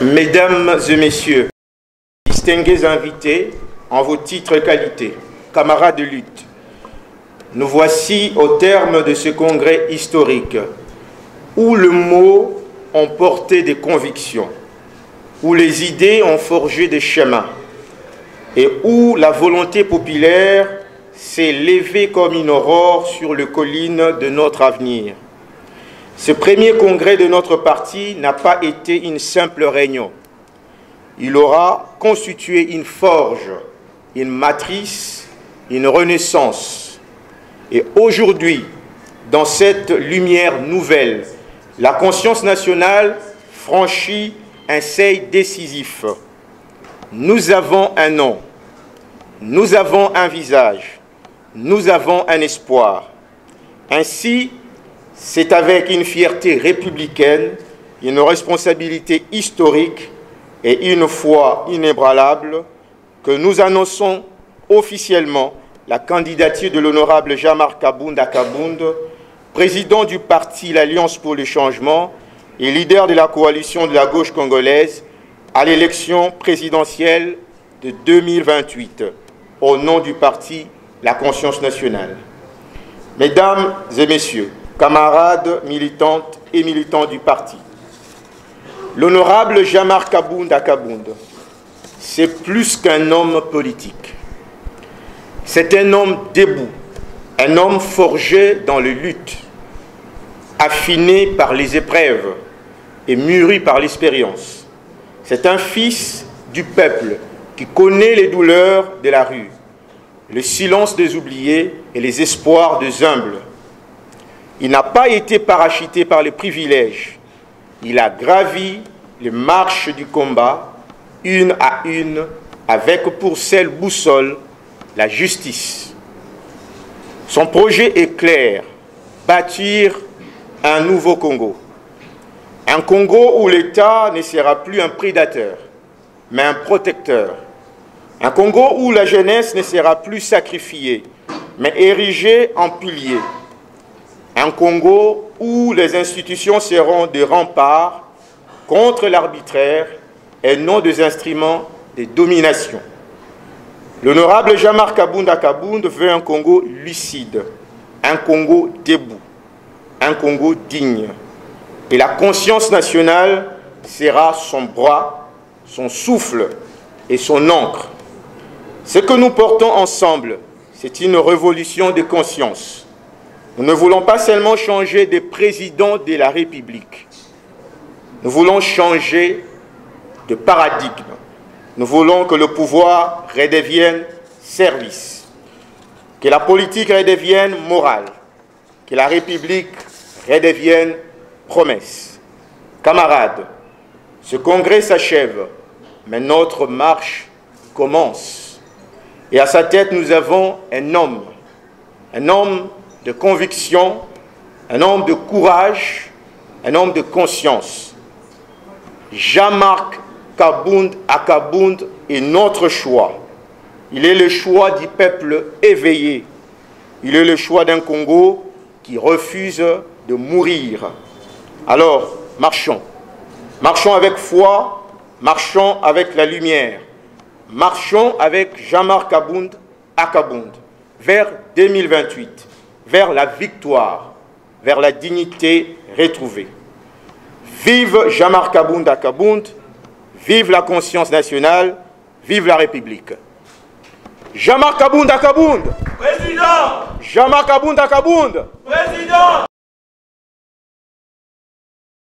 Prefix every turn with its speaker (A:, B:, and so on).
A: Mesdames et messieurs, distingués invités, en vos titres et qualités, camarades de lutte, nous voici au terme de ce congrès historique où le mot ont porté des convictions, où les idées ont forgé des chemins et où la volonté populaire s'est levée comme une aurore sur les collines de notre avenir. Ce premier congrès de notre parti n'a pas été une simple réunion. Il aura constitué une forge, une matrice, une renaissance. Et aujourd'hui, dans cette lumière nouvelle, la conscience nationale franchit un seuil décisif. Nous avons un nom, nous avons un visage, nous avons un espoir. Ainsi, c'est avec une fierté républicaine, une responsabilité historique et une foi inébranlable que nous annonçons officiellement la candidature de l'honorable Jean-Marc Kabound Akabound, président du parti l'Alliance pour le changement et leader de la coalition de la gauche congolaise à l'élection présidentielle de 2028, au nom du parti La Conscience nationale. Mesdames et messieurs, camarades militantes et militants du parti, l'honorable Jean-Marc Kabound Akabound, c'est plus qu'un homme politique. C'est un homme debout, un homme forgé dans les luttes, affiné par les épreuves et mûri par l'expérience. C'est un fils du peuple qui connaît les douleurs de la rue, le silence des oubliés et les espoirs des humbles. Il n'a pas été parachuté par les privilèges. Il a gravi les marches du combat, une à une, avec pour seule boussole la justice. Son projet est clair, bâtir un nouveau Congo. Un Congo où l'État ne sera plus un prédateur, mais un protecteur. Un Congo où la jeunesse ne sera plus sacrifiée, mais érigée en pilier. Un Congo où les institutions seront des remparts contre l'arbitraire et non des instruments de domination. L'honorable Jean-Marc Kabound Akabound veut un Congo lucide, un Congo debout, un Congo digne. Et la conscience nationale sera son bras, son souffle et son encre. Ce que nous portons ensemble, c'est une révolution de conscience. Nous ne voulons pas seulement changer de président de la République. Nous voulons changer de paradigme. Nous voulons que le pouvoir redevienne service, que la politique redevienne morale, que la République redevienne promesse. Camarades, ce congrès s'achève, mais notre marche commence. Et à sa tête, nous avons un homme de conviction, un homme de courage, un homme de conscience. Jean-Marc Kabound Akabound est notre choix. Il est le choix du peuple éveillé. Il est le choix d'un Congo qui refuse de mourir. Alors, marchons. Marchons avec foi, marchons avec la lumière. Marchons avec Jean-Marc Kabound Akabound vers 2028, vers la victoire, vers la dignité retrouvée. Vive Jean-Marc Kabound Akabound, vive la conscience nationale, vive la République. Jean-Marc Kabound Akabound, président. Jean-Marc Kabound Akabound, président.